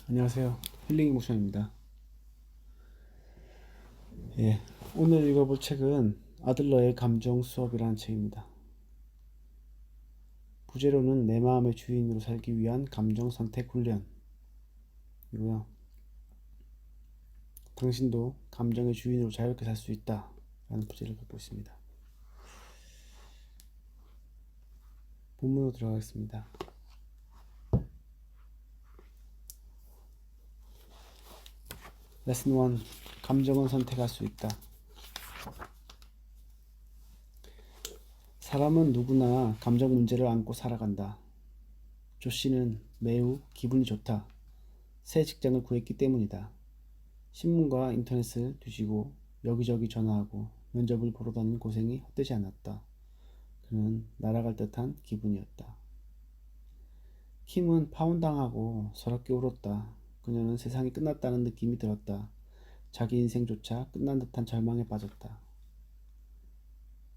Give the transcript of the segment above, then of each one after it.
안녕하세요. 힐링 이모션입니다. 예, 오늘 읽어볼 책은 아들러의 감정 수업이라는 책입니다. 부제로는 내 마음의 주인으로 살기 위한 감정 선택 훈련이고요. 당신도 감정의 주인으로 자유롭게 살 수 있다 라는 부제를 갖고 있습니다. 본문으로 들어가겠습니다. 레슨 1. 감정은 선택할 수 있다. 사람은 누구나 감정 문제를 안고 살아간다. 조 씨는 매우 기분이 좋다. 새 직장을 구했기 때문이다. 신문과 인터넷을 뒤지고 여기저기 전화하고 면접을 보러 다닌 고생이 헛되지 않았다. 그는 날아갈 듯한 기분이었다. 킴은 파혼당하고 서럽게 울었다. 그녀는 세상이 끝났다는 느낌이 들었다. 자기 인생조차 끝난 듯한 절망에 빠졌다.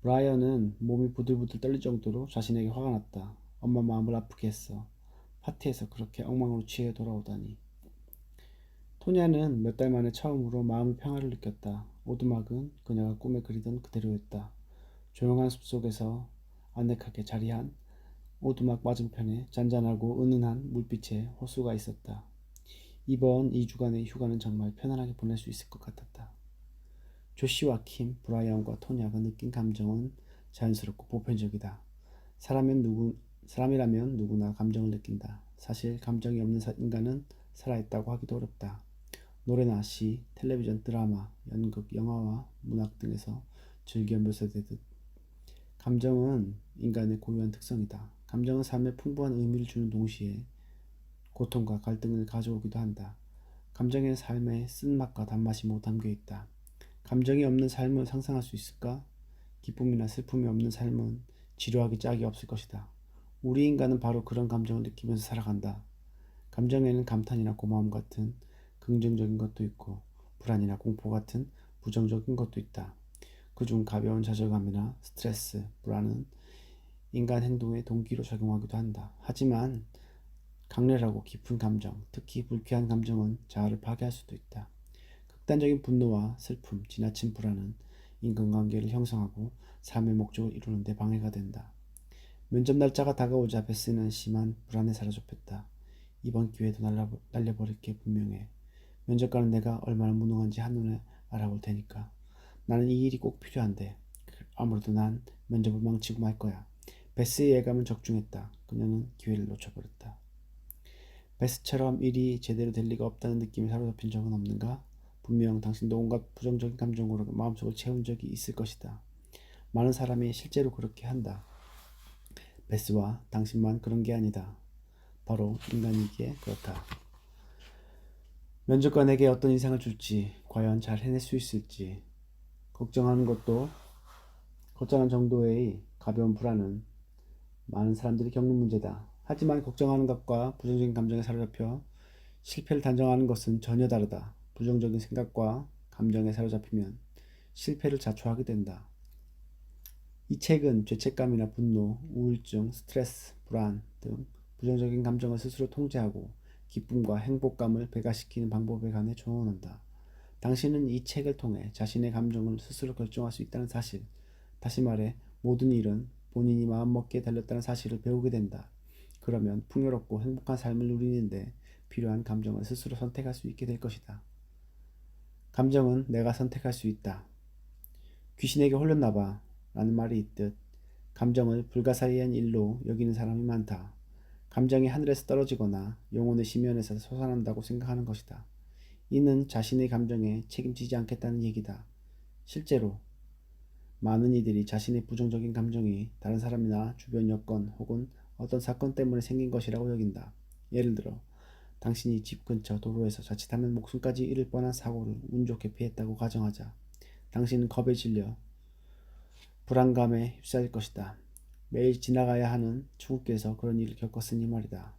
브라이언은 몸이 부들부들 떨릴 정도로 자신에게 화가 났다. 엄마 마음을 아프게 했어. 파티에서 그렇게 엉망으로 취해 돌아오다니. 토냐는 몇 달 만에 처음으로 마음의 평화를 느꼈다. 오두막은 그녀가 꿈에 그리던 그대로였다. 조용한 숲속에서 아늑하게 자리한 오두막 맞은편에 잔잔하고 은은한 물빛의 호수가 있었다. 이번 2주간의 휴가는 정말 편안하게 보낼 수 있을 것 같았다. 조시와 킴, 브라이언과 토냐가 느낀 감정은 자연스럽고 보편적이다. 사람이라면 누구나 감정을 느낀다. 사실 감정이 없는 인간은 살아있다고 하기도 어렵다. 노래나 시, 텔레비전 드라마, 연극, 영화와 문학 등에서 즐겨 묘사되듯 감정은 인간의 고유한 특성이다. 감정은 삶에 풍부한 의미를 주는 동시에 고통과 갈등을 가져오기도 한다. 감정의 삶에 쓴맛과 단맛이 모두 담겨 있다. 감정이 없는 삶을 상상할 수 있을까? 기쁨이나 슬픔이 없는 삶은 지루하기 짝이 없을 것이다. 우리 인간은 바로 그런 감정을 느끼면서 살아간다. 감정에는 감탄이나 고마움 같은 긍정적인 것도 있고 불안이나 공포 같은 부정적인 것도 있다. 그중 가벼운 좌절감이나 스트레스, 불안은 인간 행동의 동기로 작용하기도 한다. 하지만 강렬하고 깊은 감정, 특히 불쾌한 감정은 자아를 파괴할 수도 있다. 극단적인 분노와 슬픔, 지나친 불안은 인간관계를 형성하고 삶의 목적을 이루는 데 방해가 된다. 면접 날짜가 다가오자 베스는 심한 불안에 사로잡혔다. 이번 기회도 날려버릴 게 분명해. 면접관은 내가 얼마나 무능한지 한눈에 알아볼 테니까. 나는 이 일이 꼭 필요한데. 아무래도 난 면접을 망치고 말 거야. 베스의 예감은 적중했다. 그녀는 기회를 놓쳐버렸다. 베스처럼 일이 제대로 될 리가 없다는 느낌에 사로잡힌 적은 없는가? 분명 당신도 온갖 부정적인 감정으로 마음속을 채운 적이 있을 것이다. 많은 사람이 실제로 그렇게 한다. 베스와 당신만 그런 게 아니다. 바로 인간이기에 그렇다. 면접관에게 어떤 인상을 줄지, 과연 잘 해낼 수 있을지 걱정하는 것도 걱정한 정도의 가벼운 불안은 많은 사람들이 겪는 문제다. 하지만 걱정하는 것과 부정적인 감정에 사로잡혀 실패를 단정하는 것은 전혀 다르다. 부정적인 생각과 감정에 사로잡히면 실패를 자초하게 된다. 이 책은 죄책감이나 분노, 우울증, 스트레스, 불안 등 부정적인 감정을 스스로 통제하고 기쁨과 행복감을 배가시키는 방법에 관해 조언한다. 당신은 이 책을 통해 자신의 감정을 스스로 결정할 수 있다는 사실, 다시 말해 모든 일은 본인이 마음먹기에 달렸다는 사실을 배우게 된다. 그러면 풍요롭고 행복한 삶을 누리는데 필요한 감정을 스스로 선택할 수 있게 될 것이다. 감정은 내가 선택할 수 있다. 귀신에게 홀렸나봐 라는 말이 있듯 감정을 불가사의한 일로 여기는 사람이 많다. 감정이 하늘에서 떨어지거나 영혼의 심연에서 솟아난다고 생각하는 것이다. 이는 자신의 감정에 책임지지 않겠다는 얘기다. 실제로 많은 이들이 자신의 부정적인 감정이 다른 사람이나 주변 여건 혹은 어떤 사건 때문에 생긴 것이라고 여긴다. 예를 들어 당신이 집 근처 도로에서 자칫하면 목숨까지 잃을 뻔한 사고를 운 좋게 피했다고 가정하자. 당신은 겁에 질려 불안감에 휩싸일 것이다. 매일 지나가야 하는 출국길에서 그런 일을 겪었으니 말이다.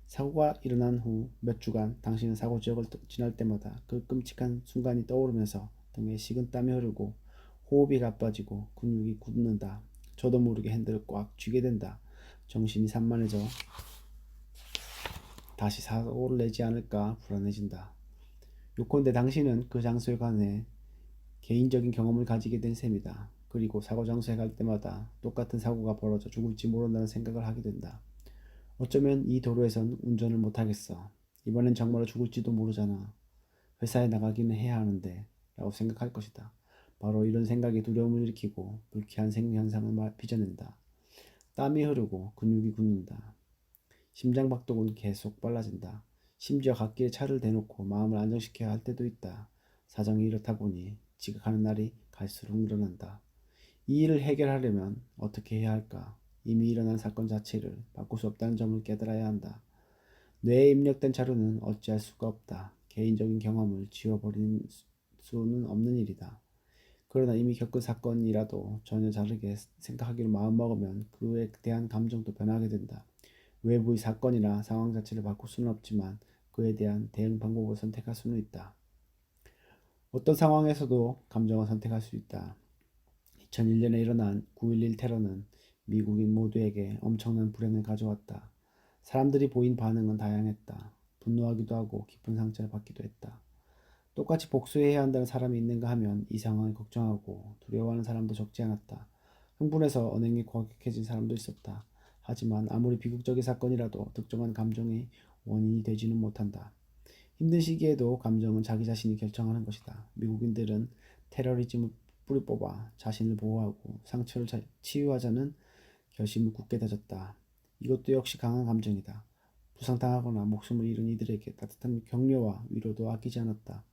사고가 일어난 후 몇 주간 당신은 사고 지역을 지날 때마다 그 끔찍한 순간이 떠오르면서 등에 식은땀이 흐르고 호흡이 가빠지고 근육이 굳는다. 저도 모르게 핸들을 꽉 쥐게 된다. 정신이 산만해져 다시 사고를 내지 않을까 불안해진다. 요컨대 당신은 그 장소에 관해 개인적인 경험을 가지게 된 셈이다. 그리고 사고 장소에 갈 때마다 똑같은 사고가 벌어져 죽을지 모른다는 생각을 하게 된다. 어쩌면 이 도로에선 운전을 못하겠어. 이번엔 정말로 죽을지도 모르잖아. 회사에 나가기는 해야 하는데 라고 생각할 것이다. 바로 이런 생각이 두려움을 일으키고 불쾌한 생리현상을 빚어낸다. 땀이 흐르고 근육이 굳는다. 심장박동은 계속 빨라진다. 심지어 갓길에 차를 대놓고 마음을 안정시켜야 할 때도 있다. 사정이 이렇다 보니 지각하는 날이 갈수록 늘어난다. 이 일을 해결하려면 어떻게 해야 할까? 이미 일어난 사건 자체를 바꿀 수 없다는 점을 깨달아야 한다. 뇌에 입력된 자료는 어찌할 수가 없다. 개인적인 경험을 지워버릴 수는 없는 일이다. 그러나 이미 겪은 사건이라도 전혀 다르게 생각하기로 마음먹으면 그에 대한 감정도 변하게 된다. 외부의 사건이나 상황 자체를 바꿀 수는 없지만 그에 대한 대응 방법을 선택할 수는 있다. 어떤 상황에서도 감정을 선택할 수 있다. 2001년에 일어난 9.11 테러는 미국인 모두에게 엄청난 불행을 가져왔다. 사람들이 보인 반응은 다양했다. 분노하기도 하고 깊은 상처를 받기도 했다. 똑같이 복수해야 한다는 사람이 있는가 하면 이 상황을 걱정하고 두려워하는 사람도 적지 않았다. 흥분해서 언행이 과격해진 사람도 있었다. 하지만 아무리 비극적인 사건이라도 특정한 감정이 원인이 되지는 못한다. 힘든 시기에도 감정은 자기 자신이 결정하는 것이다. 미국인들은 테러리즘을 뿌리 뽑아 자신을 보호하고 상처를 치유하자는 결심을 굳게 다졌다. 이것도 역시 강한 감정이다. 부상당하거나 목숨을 잃은 이들에게 따뜻한 격려와 위로도 아끼지 않았다.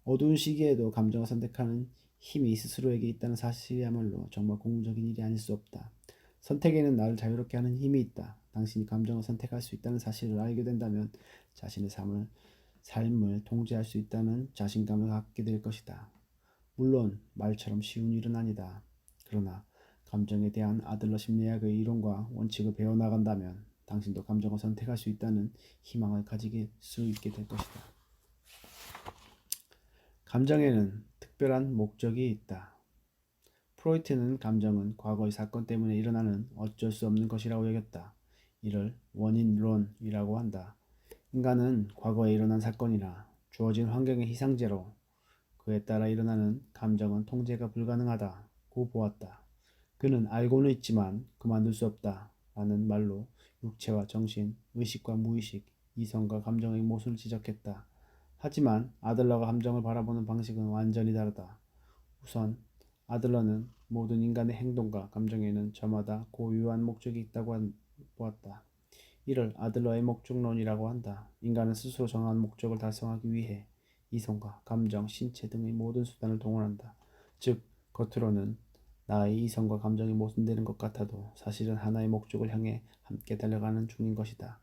어두운 시기에도 감정을 선택하는 힘이 스스로에게 있다는 사실이야말로 정말 고무적인 일이 아닐 수 없다. 선택에는 나를 자유롭게 하는 힘이 있다. 당신이 감정을 선택할 수 있다는 사실을 알게 된다면 자신의 삶을 통제할 수 있다는 자신감을 갖게 될 것이다. 물론 말처럼 쉬운 일은 아니다. 그러나 감정에 대한 아들러 심리학의 이론과 원칙을 배워나간다면 당신도 감정을 선택할 수 있다는 희망을 가질 수 있게 될 것이다. 감정에는 특별한 목적이 있다. 프로이트는 감정은 과거의 사건 때문에 일어나는 어쩔 수 없는 것이라고 여겼다. 이를 원인론이라고 한다. 인간은 과거에 일어난 사건이나 주어진 환경의 희생제로 그에 따라 일어나는 감정은 통제가 불가능하다고 보았다. 그는 알고는 있지만 그만둘 수 없다 라는 말로 육체와 정신, 의식과 무의식, 이성과 감정의 모순을 지적했다. 하지만 아들러가 감정을 바라보는 방식은 완전히 다르다. 우선 아들러는 모든 인간의 행동과 감정에는 저마다 고유한 목적이 있다고 보았다. 이를 아들러의 목적론이라고 한다. 인간은 스스로 정한 목적을 달성하기 위해 이성과 감정, 신체 등의 모든 수단을 동원한다. 즉, 겉으로는 나의 이성과 감정이 모순되는 것 같아도 사실은 하나의 목적을 향해 함께 달려가는 중인 것이다.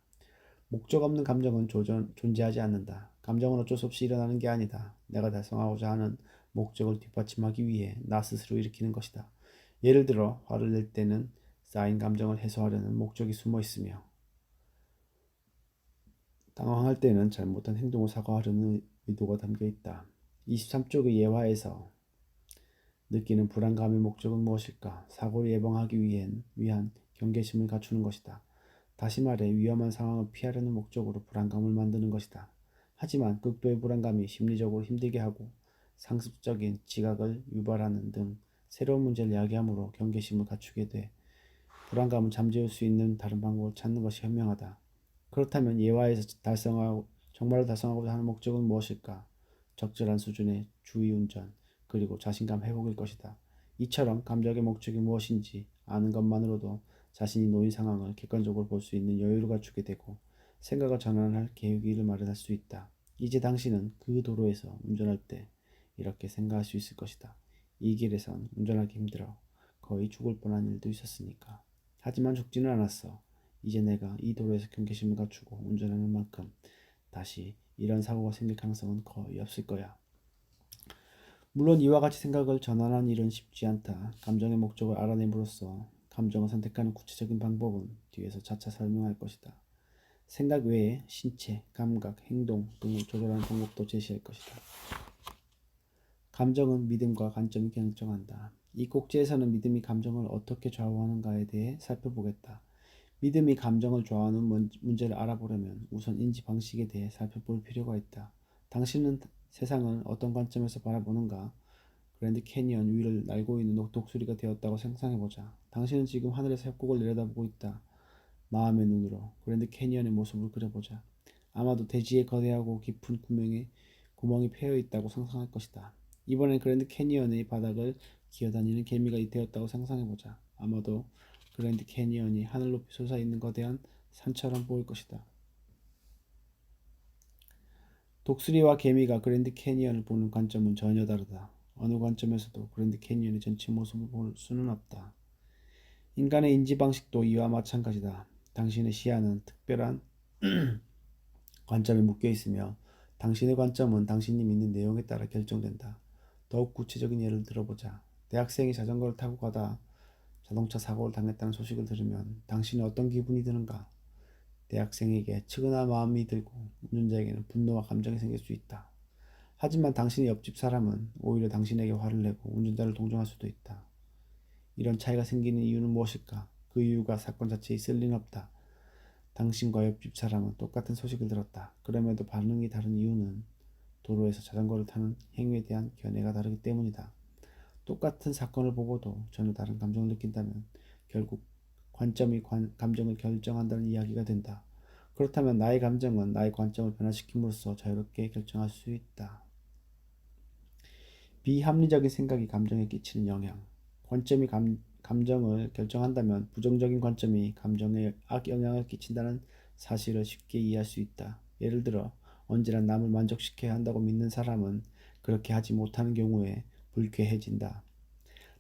목적 없는 감정은 존재하지 않는다. 감정은 어쩔 수 없이 일어나는 게 아니다. 내가 달성하고자 하는 목적을 뒷받침하기 위해 나 스스로 일으키는 것이다. 예를 들어 화를 낼 때는 쌓인 감정을 해소하려는 목적이 숨어 있으며 당황할 때는 잘못한 행동을 사과하려는 의도가 담겨 있다. 23쪽의 예화에서 느끼는 불안감의 목적은 무엇일까? 사고를 예방하기 위한 경계심을 갖추는 것이다. 다시 말해 위험한 상황을 피하려는 목적으로 불안감을 만드는 것이다. 하지만 극도의 불안감이 심리적으로 힘들게 하고 상습적인 지각을 유발하는 등 새로운 문제를 야기함으로 경계심을 갖추게 돼 불안감을 잠재울 수 있는 다른 방법을 찾는 것이 현명하다. 그렇다면 예화에서 정말로 달성하고자 하는 목적은 무엇일까? 적절한 수준의 주의운전, 그리고 자신감 회복일 것이다. 이처럼 감정의 목적이 무엇인지 아는 것만으로도 자신이 놓인 상황을 객관적으로 볼 수 있는 여유를 갖추게 되고 생각을 전환할 계기를 마련할 수 있다. 이제 당신은 그 도로에서 운전할 때 이렇게 생각할 수 있을 것이다. 이 길에선 운전하기 힘들어. 거의 죽을 뻔한 일도 있었으니까. 하지만 죽지는 않았어. 이제 내가 이 도로에서 경계심을 갖추고 운전하는 만큼 다시 이런 사고가 생길 가능성은 거의 없을 거야. 물론 이와 같이 생각을 전환하는 일은 쉽지 않다. 감정의 목적을 알아냄으로써 감정을 선택하는 구체적인 방법은 뒤에서 차차 설명할 것이다. 생각 외에 신체, 감각, 행동 등을 조절하는 방법도 제시할 것이다. 감정은 믿음과 관점이 결정한다. 이 꼭지에서는 믿음이 감정을 어떻게 좌우하는가에 대해 살펴보겠다. 믿음이 감정을 좋아하는 문제를 알아보려면 우선 인지 방식에 대해 살펴볼 필요가 있다. 당신은 세상을 어떤 관점에서 바라보는가? 그랜드 캐니언 위를 날고 있는 독수리가 되었다고 상상해보자. 당신은 지금 하늘에서 협곡을 내려다보고 있다. 마음의 눈으로 그랜드 캐니언의 모습을 그려보자. 아마도 대지의 거대하고 깊은 구멍이 패여 있다고 상상할 것이다. 이번엔 그랜드 캐니언의 바닥을 기어다니는 개미가 되었다고 상상해보자. 아마도 그랜드 캐니언이 하늘 높이 솟아있는 거대한 산처럼 보일 것이다. 독수리와 개미가 그랜드 캐니언을 보는 관점은 전혀 다르다. 어느 관점에서도 그랜드 캐니언의 전체 모습을 볼 수는 없다. 인간의 인지 방식도 이와 마찬가지다. 당신의 시야는 특별한 관점에 묶여 있으며 당신의 관점은 당신이 믿는 내용에 따라 결정된다. 더욱 구체적인 예를 들어보자. 대학생이 자전거를 타고 가다 자동차 사고를 당했다는 소식을 들으면 당신은 어떤 기분이 드는가? 대학생에게 측은한 마음이 들고 운전자에게는 분노와 감정이 생길 수 있다. 하지만 당신의 옆집 사람은 오히려 당신에게 화를 내고 운전자를 동정할 수도 있다. 이런 차이가 생기는 이유는 무엇일까? 그 이유가 사건 자체에 있을 리는 없다. 당신과 옆집 사람은 똑같은 소식을 들었다. 그럼에도 반응이 다른 이유는 도로에서 자전거를 타는 행위에 대한 견해가 다르기 때문이다. 똑같은 사건을 보고도 전혀 다른 감정을 느낀다면 결국 관점이 감정을 결정한다는 이야기가 된다. 그렇다면 나의 감정은 나의 관점을 변화시킴으로써 자유롭게 결정할 수 있다. 비합리적인 생각이 감정에 끼치는 영향. 관점이 감정을 결정한다면 부정적인 관점이 감정에 악영향을 끼친다는 사실을 쉽게 이해할 수 있다. 예를 들어 언제나 남을 만족시켜야 한다고 믿는 사람은 그렇게 하지 못하는 경우에 불쾌해진다.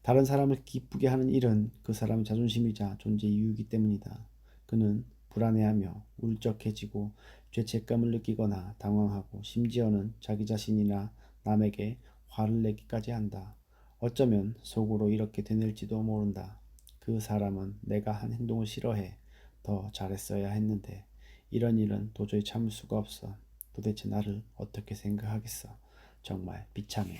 다른 사람을 기쁘게 하는 일은 그 사람의 자존심이자 존재 이유이기 때문이다. 그는 불안해하며 울적해지고 죄책감을 느끼거나 당황하고 심지어는 자기 자신이나 남에게 화를 내기까지 한다. 어쩌면 속으로 이렇게 되뇌일지도 모른다. 그 사람은 내가 한 행동을 싫어해. 더 잘했어야 했는데 이런 일은 도저히 참을 수가 없어. 도대체 나를 어떻게 생각하겠어. 정말 비참해.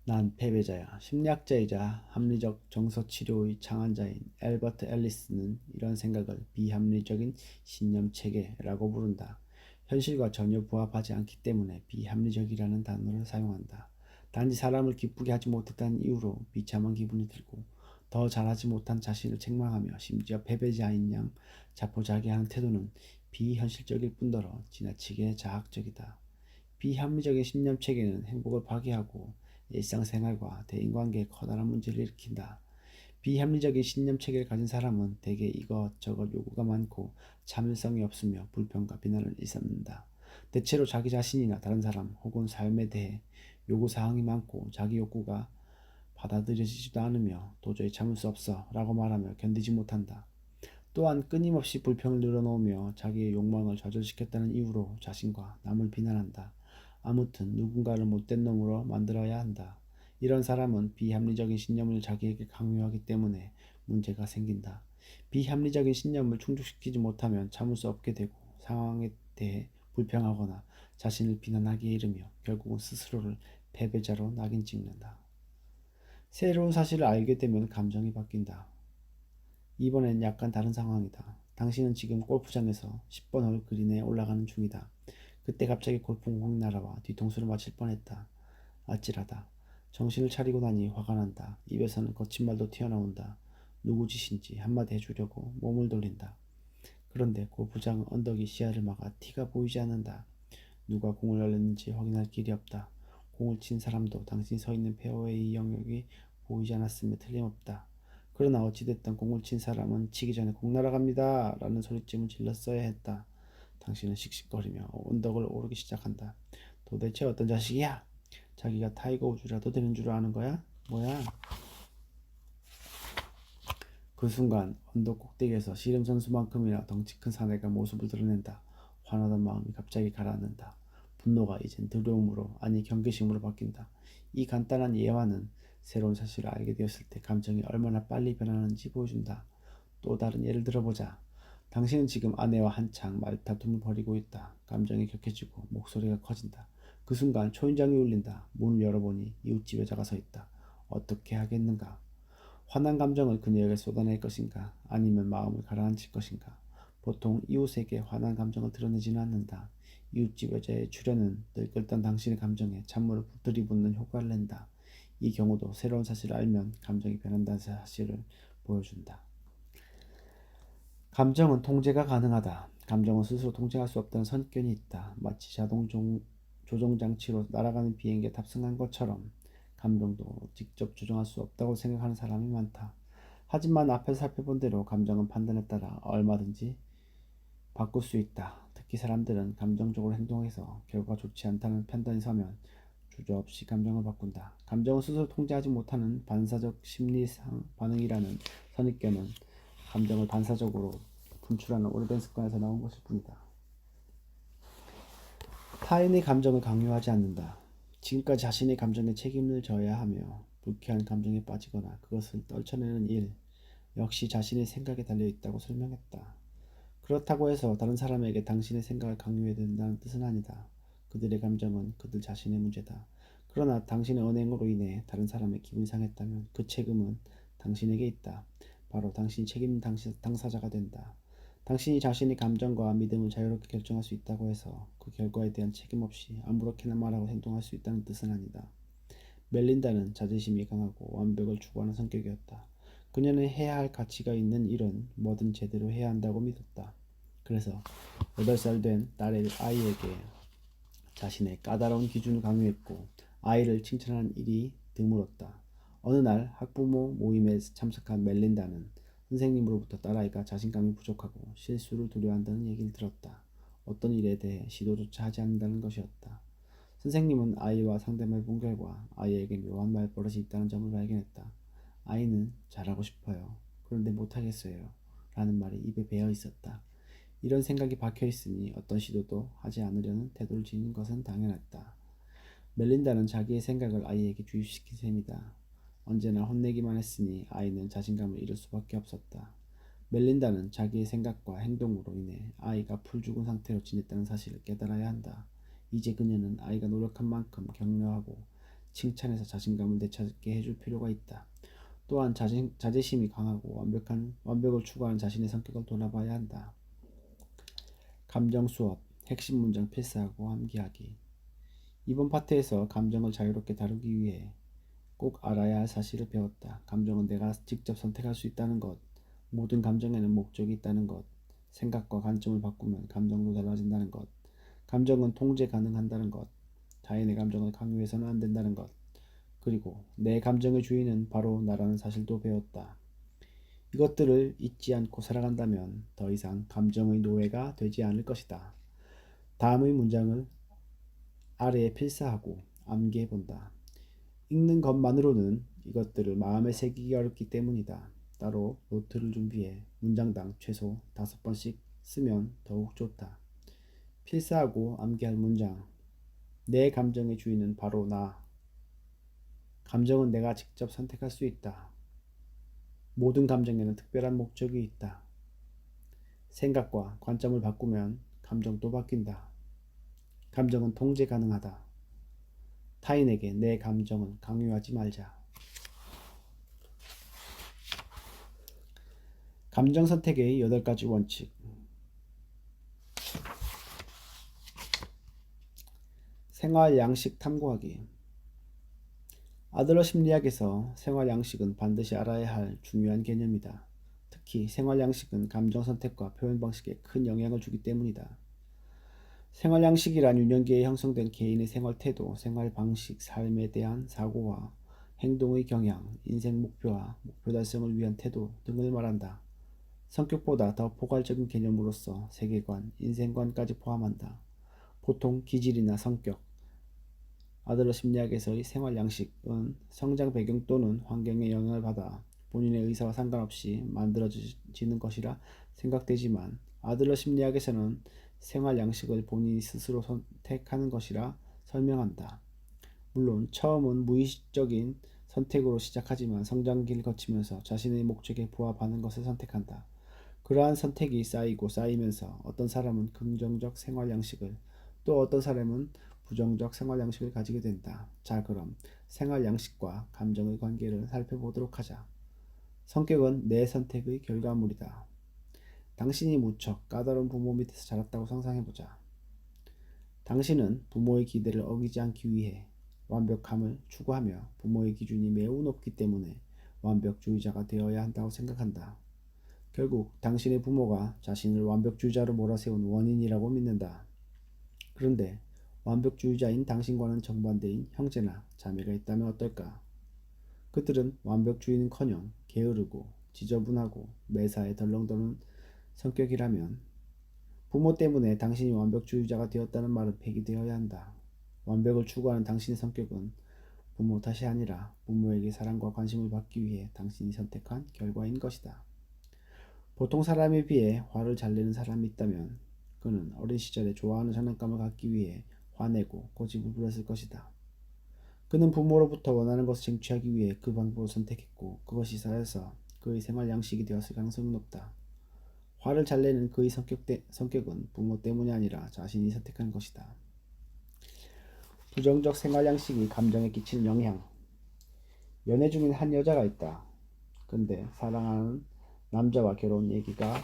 난 패배자야. 심리학자이자 합리적 정서치료의 창안자인 앨버트 앨리스는 이런 생각을 비합리적인 신념체계라고 부른다. 현실과 전혀 부합하지 않기 때문에 비합리적이라는 단어를 사용한다. 단지 사람을 기쁘게 하지 못했다는 이유로 비참한 기분이 들고 더 잘하지 못한 자신을 책망하며 심지어 패배자인 양 자포자기하는 태도는 비현실적일 뿐더러 지나치게 자학적이다. 비합리적인 신념체계는 행복을 파괴하고 일상생활과 대인관계에 커다란 문제를 일으킨다. 비합리적인 신념체계를 가진 사람은 대개 이것저것 요구가 많고 참을성이 없으며 불평과 비난을 일삼는다. 대체로 자기 자신이나 다른 사람 혹은 삶에 대해 요구사항이 많고 자기 욕구가 받아들여지지도 않으며 도저히 참을 수 없어 라고 말하며 견디지 못한다. 또한 끊임없이 불평을 늘어놓으며 자기의 욕망을 좌절시켰다는 이유로 자신과 남을 비난한다. 아무튼 누군가를 못된 놈으로 만들어야 한다. 이런 사람은 비합리적인 신념을 자기에게 강요하기 때문에 문제가 생긴다. 비합리적인 신념을 충족시키지 못하면 참을 수 없게 되고 상황에 대해 불평하거나 자신을 비난하기에 이르며 결국은 스스로를 패배자로 낙인 찍는다. 새로운 사실을 알게 되면 감정이 바뀐다. 이번엔 약간 다른 상황이다. 당신은 지금 골프장에서 10번 홀 그린에 올라가는 중이다. 그때 갑자기 골프공이 날아와 뒤통수를 맞힐 뻔했다. 아찔하다. 정신을 차리고 나니 화가 난다. 입에서는 거친 말도 튀어나온다. 누구 짓인지 한마디 해주려고 몸을 돌린다. 그런데 골프장 언덕이 시야를 막아 티가 보이지 않는다. 누가 공을 날렸는지 확인할 길이 없다. 공을 친 사람도 당신이 서 있는 페어웨이 영역이 보이지 않았음에 틀림없다. 그러나 어찌됐든 공을 친 사람은 치기 전에 공 날아갑니다 라는 소리쯤을 질렀어야 했다. 당신은 씩씩거리며 언덕을 오르기 시작한다. 도대체 어떤 자식이야? 자기가 타이거 우즈라도 되는 줄 아는 거야? 뭐야? 그 순간 언덕 꼭대기에서 씨름 선수만큼이나 덩치 큰 사내가 모습을 드러낸다. 화나던 마음이 갑자기 가라앉는다. 분노가 이젠 두려움으로 아니 경계심으로 바뀐다. 이 간단한 예화는 새로운 사실을 알게 되었을 때 감정이 얼마나 빨리 변하는지 보여준다. 또 다른 예를 들어보자. 당신은 지금 아내와 한창 말다툼을 벌이고 있다. 감정이 격해지고 목소리가 커진다. 그 순간 초인장이 울린다. 문을 열어보니 이웃집 여자가 서 있다. 어떻게 하겠는가? 화난 감정을 그녀에게 쏟아낼 것인가? 아니면 마음을 가라앉힐 것인가? 보통 이웃에게 화난 감정을 드러내지는 않는다. 이웃집 여자의 출연은 늙었던 당신의 감정에 찬물을 들이붓는 효과를 낸다. 이 경우도 새로운 사실을 알면 감정이 변한다는 사실을 보여준다. 감정은 통제가 가능하다. 감정은 스스로 통제할 수 없다는 선견이 있다. 마치 자동 조종장치로 날아가는 비행기에 탑승한 것처럼 감정도 직접 조종할 수 없다고 생각하는 사람이 많다. 하지만 앞에서 살펴본 대로 감정은 판단에 따라 얼마든지 바꿀 수 있다. 특히 사람들은 감정적으로 행동해서 결과가 좋지 않다는 판단이 서면 주저없이 감정을 바꾼다. 감정을 스스로 통제하지 못하는 반사적 심리 반응이라는 선입견은 감정을 반사적으로 분출하는 오래된 습관에서 나온 것일 뿐이다. 타인의 감정을 강요하지 않는다. 지금까지 자신의 감정에 책임을 져야 하며 불쾌한 감정에 빠지거나 그것을 떨쳐내는 일 역시 자신의 생각에 달려있다고 설명했다. 그렇다고 해서 다른 사람에게 당신의 생각을 강요해야 된다는 뜻은 아니다. 그들의 감정은 그들 자신의 문제다. 그러나 당신의 언행으로 인해 다른 사람의 기분이 상했다면 그 책임은 당신에게 있다. 바로 당신이 책임 당사자가 된다. 당신이 자신의 감정과 믿음을 자유롭게 결정할 수 있다고 해서 그 결과에 대한 책임 없이 아무렇게나 말하고 행동할 수 있다는 뜻은 아니다. 멜린다는 자존심이 강하고 완벽을 추구하는 성격이었다. 그녀는 해야 할 가치가 있는 일은 뭐든 제대로 해야 한다고 믿었다. 그래서 8살 된 딸의 아이에게 자신의 까다로운 기준을 강요했고 아이를 칭찬하는 일이 드물었다. 어느 날 학부모 모임에 참석한 멜린다는 선생님으로부터 딸아이가 자신감이 부족하고 실수를 두려워한다는 얘기를 들었다. 어떤 일에 대해 시도조차 하지 않는다는 것이었다. 선생님은 아이와 상담해 본 결과 아이에게 묘한 말버릇이 있다는 점을 발견했다. 아이는 잘하고 싶어요. 그런데 못하겠어요. 라는 말이 입에 배어 있었다. 이런 생각이 박혀 있으니 어떤 시도도 하지 않으려는 태도를 지닌 것은 당연했다. 멜린다는 자기의 생각을 아이에게 주입시킨 셈이다. 언제나 혼내기만 했으니 아이는 자신감을 잃을 수밖에 없었다. 멜린다는 자기의 생각과 행동으로 인해 아이가 풀죽은 상태로 지냈다는 사실을 깨달아야 한다. 이제 그녀는 아이가 노력한 만큼 격려하고 칭찬해서 자신감을 되찾게 해줄 필요가 있다. 또한 자제심이 강하고 완벽을 추구하는 자신의 성격을 돌아봐야 한다. 감정 수업, 핵심 문장 필사하고 암기하기. 이번 파트에서 감정을 자유롭게 다루기 위해 꼭 알아야 할 사실을 배웠다. 감정은 내가 직접 선택할 수 있다는 것, 모든 감정에는 목적이 있다는 것, 생각과 관점을 바꾸면 감정도 달라진다는 것, 감정은 통제 가능한다는 것, 타인의 감정을 강요해서는 안 된다는 것, 그리고 내 감정의 주인은 바로 나라는 사실도 배웠다. 이것들을 잊지 않고 살아간다면 더 이상 감정의 노예가 되지 않을 것이다. 다음의 문장을 아래에 필사하고 암기해 본다. 읽는 것만으로는 이것들을 마음에 새기기 어렵기 때문이다. 따로 노트를 준비해 문장당 최소 5번씩 쓰면 더욱 좋다. 필사하고 암기할 문장. 내 감정의 주인은 바로 나. 감정은 내가 직접 선택할 수 있다. 모든 감정에는 특별한 목적이 있다. 생각과 관점을 바꾸면 감정도 바뀐다. 감정은 통제 가능하다. 타인에게 내 감정을 강요하지 말자. 감정 선택의 8가지 원칙. 생활 양식 탐구하기. 아들러 심리학에서 생활 양식은 반드시 알아야 할 중요한 개념이다. 특히 생활 양식은 감정 선택과 표현 방식에 큰 영향을 주기 때문이다. 생활 양식이란 유년기에 형성된 개인의 생활 태도, 생활 방식, 삶에 대한 사고와 행동의 경향, 인생 목표와 목표 달성을 위한 태도 등을 말한다. 성격보다 더 포괄적인 개념으로서 세계관, 인생관까지 포함한다. 보통 기질이나 성격, 아들러 심리학에서의 생활 양식은 성장 배경 또는 환경의 영향을 받아 본인의 의사와 상관없이 만들어지는 것이라 생각되지만 아들러 심리학에서는 생활 양식을 본인이 스스로 선택하는 것이라 설명한다. 물론 처음은 무의식적인 선택으로 시작하지만 성장기를 거치면서 자신의 목적에 부합하는 것을 선택한다. 그러한 선택이 쌓이고 쌓이면서 어떤 사람은 긍정적 생활 양식을 또 어떤 사람은 부정적 생활 양식을 가지게 된다. 자, 그럼 생활 양식과 감정의 관계를 살펴보도록 하자. 성격은 내 선택의 결과물이다. 당신이 무척 까다로운 부모 밑에서 자랐다고 상상해보자. 당신은 부모의 기대를 어기지 않기 위해 완벽함을 추구하며 부모의 기준이 매우 높기 때문에 완벽주의자가 되어야 한다고 생각한다. 결국 당신의 부모가 자신을 완벽주의자로 몰아세운 원인이라고 믿는다. 그런데 완벽주의자인 당신과는 정반대인 형제나 자매가 있다면 어떨까? 그들은 완벽주의는커녕 게으르고 지저분하고 매사에 덜렁도는 성격이라면 부모 때문에 당신이 완벽주의자가 되었다는 말은 폐기되어야 한다. 완벽을 추구하는 당신의 성격은 부모 탓이 아니라 부모에게 사랑과 관심을 받기 위해 당신이 선택한 결과인 것이다. 보통 사람에 비해 화를 잘 내는 사람이 있다면 그는 어린 시절에 좋아하는 장난감을 갖기 위해 화내고 고집을 부렸을 것이다. 그는 부모로부터 원하는 것을 쟁취하기 위해 그 방법을 선택했고 그것이 쌓여서 그의 생활 양식이 되었을 가능성이 높다. 화를 잘 내는 그의 성격은 부모 때문이 아니라 자신이 선택한 것이다. 부정적 생활 양식이 감정에 끼치는 영향. 연애 중인 한 여자가 있다. 근데 사랑하는 남자와 결혼 얘기가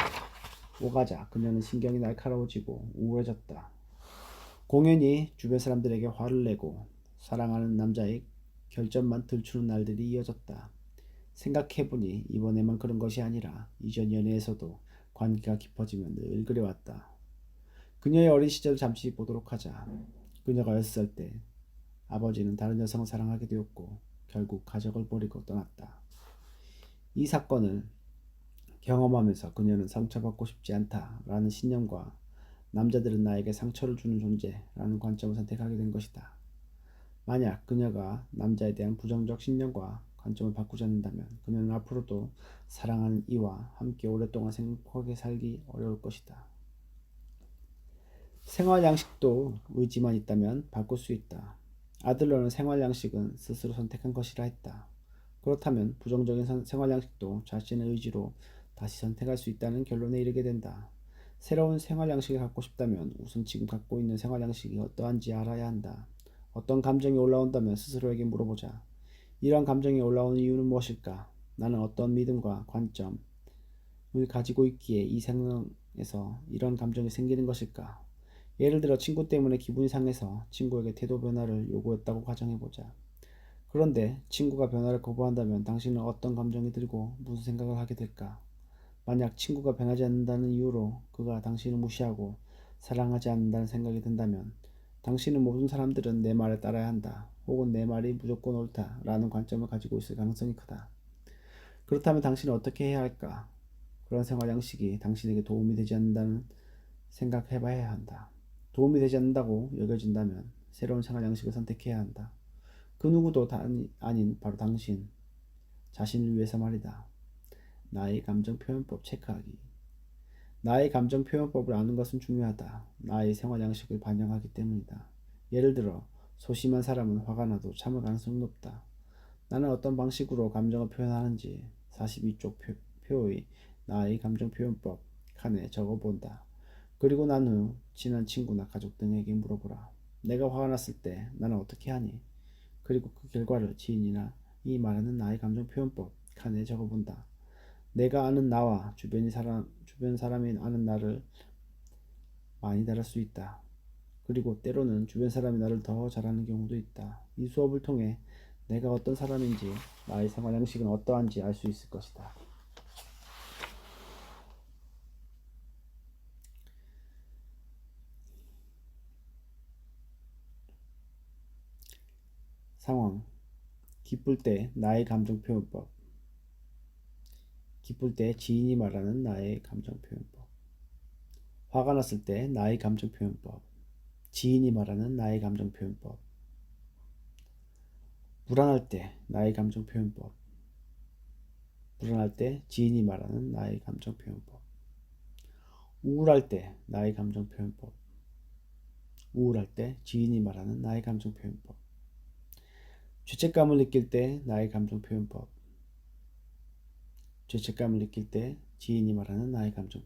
오가자 그녀는 신경이 날카로워지고 우울해졌다. 공연히 주변 사람들에게 화를 내고 사랑하는 남자의 결점만 들추는 날들이 이어졌다. 생각해보니 이번에만 그런 것이 아니라 이전 연애에서도 관계가 깊어지면 늘 그래왔다. 그녀의 어린 시절을 잠시 보도록 하자. 그녀가 6살 때 아버지는 다른 여성을 사랑하게 되었고 결국 가족을 버리고 떠났다. 이 사건을 경험하면서 그녀는 상처받고 싶지 않다라는 신념과 남자들은 나에게 상처를 주는 존재라는 관점을 선택하게 된 것이다. 만약 그녀가 남자에 대한 부정적 신념과 관점을 바꾸지 않는다면 그녀는 앞으로도 사랑하는 이와 함께 오랫동안 행복하게 살기 어려울 것이다. 생활 양식도 의지만 있다면 바꿀 수 있다. 아들러는 생활 양식은 스스로 선택한 것이라 했다. 그렇다면 부정적인 생활 양식도 자신의 의지로 다시 선택할 수 있다는 결론에 이르게 된다. 새로운 생활 양식을 갖고 싶다면 우선 지금 갖고 있는 생활 양식이 어떠한지 알아야 한다. 어떤 감정이 올라온다면 스스로에게 물어보자. 이러한 감정이 올라오는 이유는 무엇일까? 나는 어떤 믿음과 관점을 가지고 있기에 이 상황에서 이런 감정이 생기는 것일까? 예를 들어 친구 때문에 기분이 상해서 친구에게 태도 변화를 요구했다고 가정해보자. 그런데 친구가 변화를 거부한다면 당신은 어떤 감정이 들고 무슨 생각을 하게 될까? 만약 친구가 변하지 않는다는 이유로 그가 당신을 무시하고 사랑하지 않는다는 생각이 든다면 당신은 모든 사람들은 내 말을 따라야 한다. 혹은 내 말이 무조건 옳다. 라는 관점을 가지고 있을 가능성이 크다. 그렇다면 당신은 어떻게 해야 할까? 그런 생활 양식이 당신에게 도움이 되지 않는다는 생각해봐야 한다. 도움이 되지 않는다고 여겨진다면 새로운 생활 양식을 선택해야 한다. 그 누구도 아닌 바로 당신 자신을 위해서 말이다. 나의 감정 표현법 체크하기. 나의 감정 표현법을 아는 것은 중요하다. 나의 생활 양식을 반영하기 때문이다. 예를 들어 소심한 사람은 화가 나도 참을 가능성이 높다. 나는 어떤 방식으로 감정을 표현하는지 42쪽 표의 나의 감정 표현법 칸에 적어본다. 그리고 난 후 친한 친구나 가족 등에게 물어보라. 내가 화가 났을 때 나는 어떻게 하니? 그리고 그 결과를 지인이나 이 말하는 나의 감정 표현법 칸에 적어본다. 내가 아는 나와 주변 사람이 아는 나를 많이 다를 수 있다. 그리고 때로는 주변 사람이 나를 더 잘하는 경우도 있다. 이 수업을 통해 내가 어떤 사람인지 나의 생활 양식은 어떠한지 알 수 있을 것이다. 상황. 기쁠 때 나의 감정 표현법. 기쁠 때 지인이 말하는 나의 감정 표현법. 화가 났을 때 나의 감정 표현법. 지인이 말하는 나의 감정 표현법. 불안할 때 나의 감정 표현법. 불안할 때 지인이 말하는 나의 감정 표현법. 우울할 때 나의 감정 표현법. 우울할 때 지인이 말하는 나의 감정 표현법. 죄책감을 느낄 때 나의 감정 표현법. 죄책감을 느낄 때 지인이 말하는 나의 감정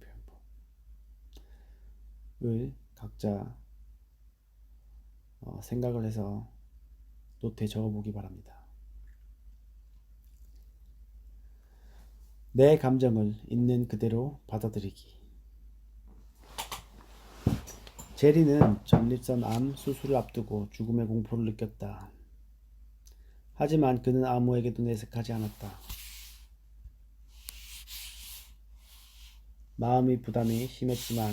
표현법을 각자 생각을 해서 노트에 적어보기 바랍니다. 내 감정을 있는 그대로 받아들이기. 제리는 전립선 암 수술을 앞두고 죽음의 공포를 느꼈다. 하지만 그는 아무에게도 내색하지 않았다. 마음의 부담이 심했지만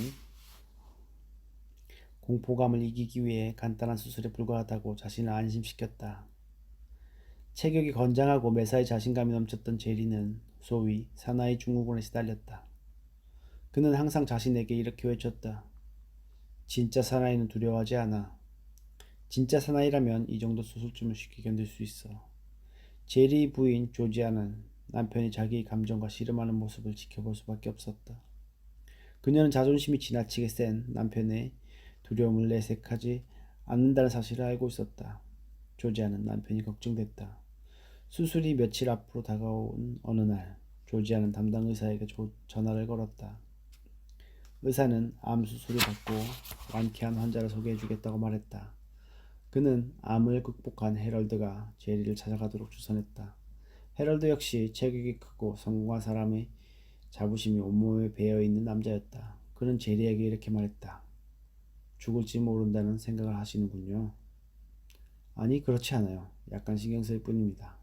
공포감을 이기기 위해 간단한 수술에 불과하다고 자신을 안심시켰다. 체격이 건장하고 매사에 자신감이 넘쳤던 제리는 소위 사나이 증후군에 시달렸다. 그는 항상 자신에게 이렇게 외쳤다. 진짜 사나이는 두려워하지 않아. 진짜 사나이라면 이 정도 수술쯤은 쉽게 견딜 수 있어. 제리 부인 조지아는 남편이 자기의 감정과 씨름하는 모습을 지켜볼 수밖에 없었다. 그녀는 자존심이 지나치게 센 남편의 두려움을 내색하지 않는다는 사실을 알고 있었다. 조지아는 남편이 걱정됐다. 수술이 며칠 앞으로 다가온 어느 날, 조지아는 담당 의사에게 전화를 걸었다. 의사는 암 수술을 받고 완쾌한 환자를 소개해주겠다고 말했다. 그는 암을 극복한 해럴드가 제리를 찾아가도록 주선했다. 해럴드 역시 체격이 크고 성공한 사람의 자부심이 온몸에 배어있는 남자였다. 그는 제리에게 이렇게 말했다. 죽을지 모른다는 생각을 하시는군요. 아니, 그렇지 않아요. 약간 신경 쓸 뿐입니다.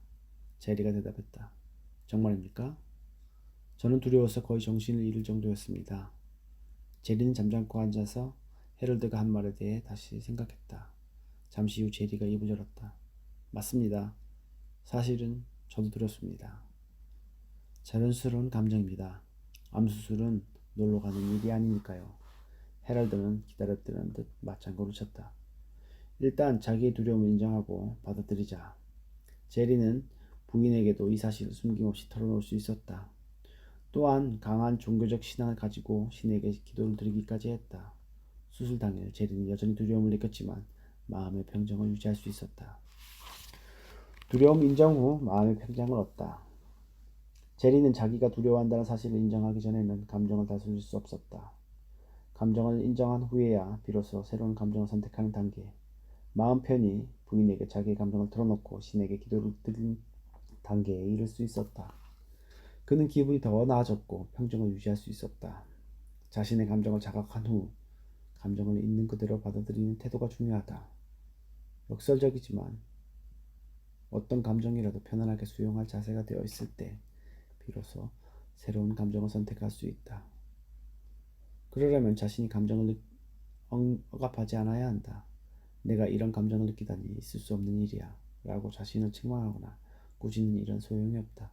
제리가 대답했다. 정말입니까? 저는 두려워서 거의 정신을 잃을 정도였습니다. 제리는 잠잠고 앉아서 해럴드가 한 말에 대해 다시 생각했다. 잠시 후 제리가 입을 열었다. 맞습니다. 사실은 저도 두렵습니다. 자연스러운 감정입니다. 암수술은 놀러 가는 일이 아니니까요. 해럴드는 기다렸다는 듯 맞장구를 쳤다. 일단 자기의 두려움을 인정하고 받아들이자. 제리는 부인에게도 이 사실을 숨김없이 털어놓을 수 있었다. 또한 강한 종교적 신앙을 가지고 신에게 기도를 드리기까지 했다. 수술 당일 제리는 여전히 두려움을 느꼈지만 마음의 평정을 유지할 수 있었다. 두려움 인정 후 마음의 평정을 얻다. 제리는 자기가 두려워한다는 사실을 인정하기 전에는 감정을 다스릴 수 없었다. 감정을 인정한 후에야 비로소 새로운 감정을 선택하는 단계. 마음 편히 부인에게 자기의 감정을 털어놓고 신에게 기도를 드린 단계에 이를 수 있었다. 그는 기분이 더 나아졌고 평정을 유지할 수 있었다. 자신의 감정을 자각한 후 감정을 있는 그대로 받아들이는 태도가 중요하다. 역설적이지만 어떤 감정이라도 편안하게 수용할 자세가 되어 있을 때 비로소 새로운 감정을 선택할 수 있다. 그러려면 자신이 감정을 억압하지 않아야 한다. 내가 이런 감정을 느끼다니 있을 수 없는 일이야 라고 자신을 책망하거나 꾸짖는 일은 소용이 없다.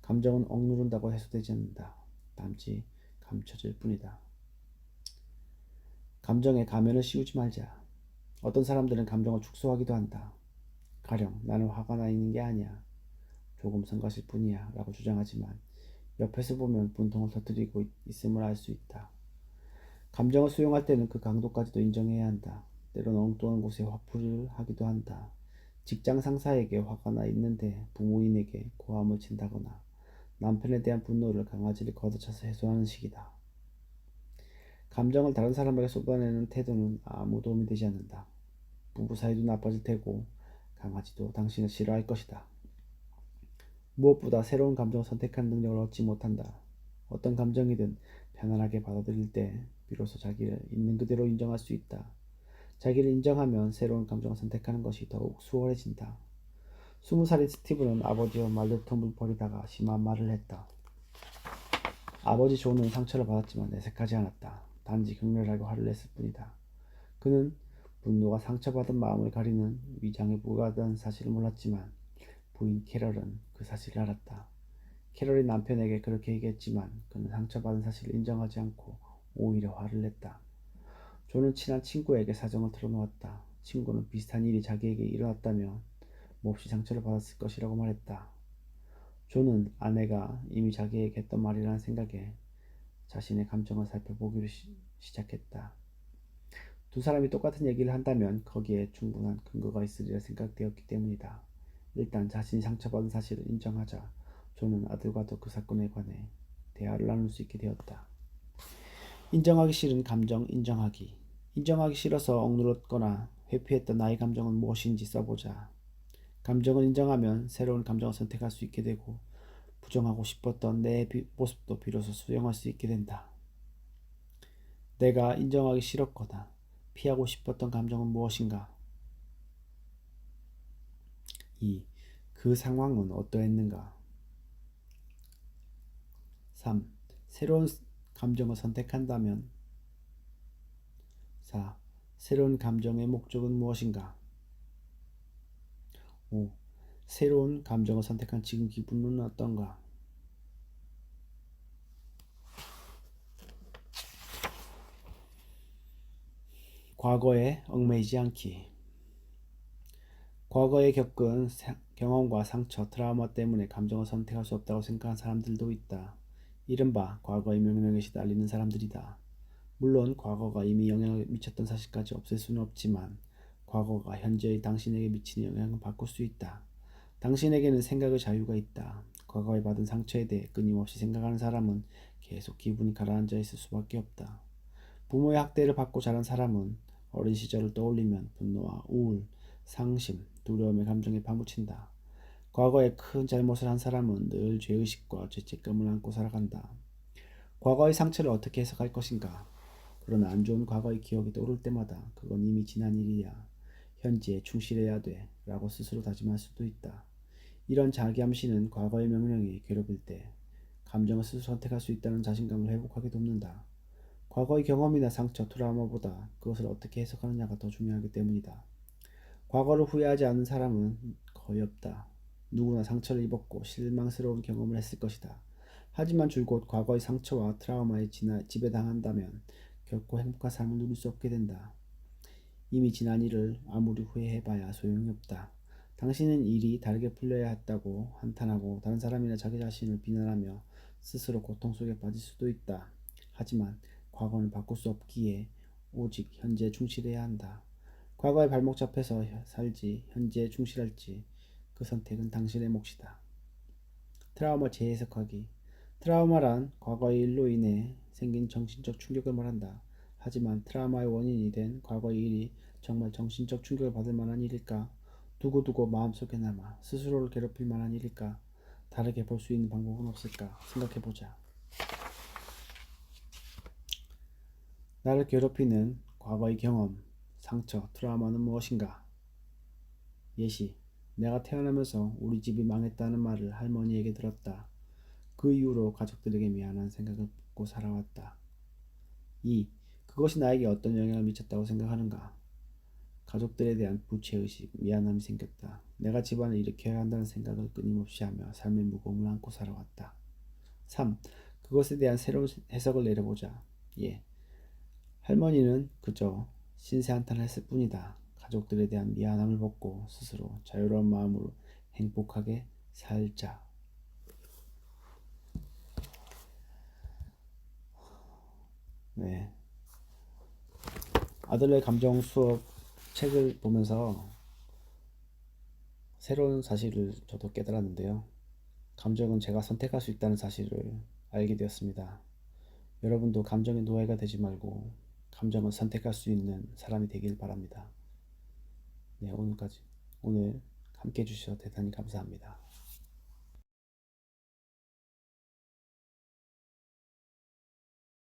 감정은 억누른다고 해소되지 않는다. 단지 감춰질 뿐이다. 감정에 가면을 씌우지 말자. 어떤 사람들은 감정을 축소하기도 한다. 가령 나는 화가 나 있는 게 아니야. 조금 성가실 뿐이야 라고 주장하지만 옆에서 보면 분통을 터뜨리고 있음을 알 수 있다. 감정을 수용할 때는 그 강도까지도 인정해야 한다. 때론 엉뚱한 곳에 화풀이를 하기도 한다. 직장 상사에게 화가 나 있는데 부모인에게 고함을 친다거나 남편에 대한 분노를 강아지를 걷어차서 해소하는 식이다. 감정을 다른 사람에게 쏟아내는 태도는 아무 도움이 되지 않는다. 부부 사이도 나빠질 테고 강아지도 당신을 싫어할 것이다. 무엇보다 새로운 감정을 선택하는 능력을 얻지 못한다. 어떤 감정이든 편안하게 받아들일 때 비로소 자기를 있는 그대로 인정할 수 있다. 자기를 인정하면 새로운 감정을 선택하는 것이 더욱 수월해진다. 20살인 스티브는 아버지와 말다툼을 벌이다가 심한 말을 했다. 아버지 존은 상처를 받았지만 내색하지 않았다. 단지 격렬하게 화를 냈을 뿐이다. 그는 분노가 상처받은 마음을 가리는 위장에 불과하다는 사실을 몰랐지만 부인 캐럴은 그 사실을 알았다. 캐럴이 남편에게 그렇게 얘기했지만 그는 상처받은 사실을 인정하지 않고 오히려 화를 냈다. 존은 친한 친구에게 사정을 털어놓았다. 친구는 비슷한 일이 자기에게 일어났다면 몹시 상처를 받았을 것이라고 말했다. 존은 아내가 이미 자기에게 했던 말이라는 생각에 자신의 감정을 살펴보기로 시작했다. 두 사람이 똑같은 얘기를 한다면 거기에 충분한 근거가 있으리라 생각되었기 때문이다. 일단 자신이 상처받은 사실을 인정하자 존은 아들과도 그 사건에 관해 대화를 나눌 수 있게 되었다. 인정하기 싫은 감정 인정하기. 인정하기 싫어서 억눌렀거나 회피했던 나의 감정은 무엇인지 써보자. 감정을 인정하면 새로운 감정을 선택할 수 있게 되고 부정하고 싶었던 내 모습도 비로소 수용할 수 있게 된다. 내가 인정하기 싫었거나 피하고 싶었던 감정은 무엇인가? 2. 그 상황은 어떠했는가? 3. 새로운 감정을 선택한다면? 4. 새로운 감정의 목적은 무엇인가? 5. 새로운 감정을 선택한 지금 기분은 어떤가? 과거에 얽매이지 않기. 과거에 겪은 경험과 상처, 트라우마 때문에 감정을 선택할 수 없다고 생각한 사람들도 있다. 이른바 과거의 명령에 시달리는 사람들이다. 물론 과거가 이미 영향을 미쳤던 사실까지 없앨 수는 없지만 과거가 현재의 당신에게 미치는 영향을 바꿀 수 있다. 당신에게는 생각의 자유가 있다. 과거에 받은 상처에 대해 끊임없이 생각하는 사람은 계속 기분이 가라앉아 있을 수밖에 없다. 부모의 학대를 받고 자란 사람은 어린 시절을 떠올리면 분노와 우울, 상심, 두려움의 감정에 파묻힌다. 과거에 큰 잘못을 한 사람은 늘 죄의식과 죄책감을 안고 살아간다. 과거의 상처를 어떻게 해석할 것인가? 그러나 안 좋은 과거의 기억이 떠오를 때마다 그건 이미 지난 일이야. 현재에 충실해야 돼 라고 스스로 다짐할 수도 있다. 이런 자기암시는 과거의 명령이 괴롭힐 때 감정을 스스로 선택할 수 있다는 자신감을 회복하게 돕는다. 과거의 경험이나 상처, 트라우마보다 그것을 어떻게 해석하느냐가 더 중요하기 때문이다. 과거를 후회하지 않는 사람은 거의 없다. 누구나 상처를 입었고 실망스러운 경험을 했을 것이다. 하지만 줄곧 과거의 상처와 트라우마에 지배당한다면 결코 행복한 삶을 누릴 수 없게 된다. 이미 지난 일을 아무리 후회해봐야 소용이 없다. 당신은 일이 다르게 풀려야 했다고 한탄하고 다른 사람이나 자기 자신을 비난하며 스스로 고통 속에 빠질 수도 있다. 하지만 과거는 바꿀 수 없기에 오직 현재에 충실해야 한다. 과거에 발목 잡혀서 살지 현재에 충실할지 그 선택은 당신의 몫이다. 트라우마 재해석하기. 트라우마란 과거의 일로 인해 생긴 정신적 충격을 말한다. 하지만 트라우마의 원인이 된 과거의 일이 정말 정신적 충격을 받을 만한 일일까? 두고두고 마음속에 남아 스스로를 괴롭힐 만한 일일까? 다르게 볼 수 있는 방법은 없을까? 생각해보자. 나를 괴롭히는 과거의 경험, 상처, 트라우마는 무엇인가? 예시. 내가 태어나면서 우리 집이 망했다는 말을 할머니에게 들었다. 그 이후로 가족들에게 미안한 생각을 품고 살아왔다. 2. 그것이 나에게 어떤 영향을 미쳤다고 생각하는가? 가족들에 대한 부채의식, 미안함이 생겼다. 내가 집안을 일으켜야 한다는 생각을 끊임없이 하며 삶의 무거움을 안고 살아왔다. 3. 그것에 대한 새로운 해석을 내려보자. 예. 할머니는 그저 신세한탄을 했을 뿐이다. 가족들에 대한 미안함을 벗고 스스로 자유로운 마음으로 행복하게 살자. 네. 아들의 감정 수업 책을 보면서 새로운 사실을 저도 깨달았는데요. 감정은 제가 선택할 수 있다는 사실을 알게 되었습니다. 여러분도 감정의 노예가 되지 말고 감정을 선택할 수 있는 사람이 되길 바랍니다. 네, 오늘 함께 해주셔서 대단히 감사합니다.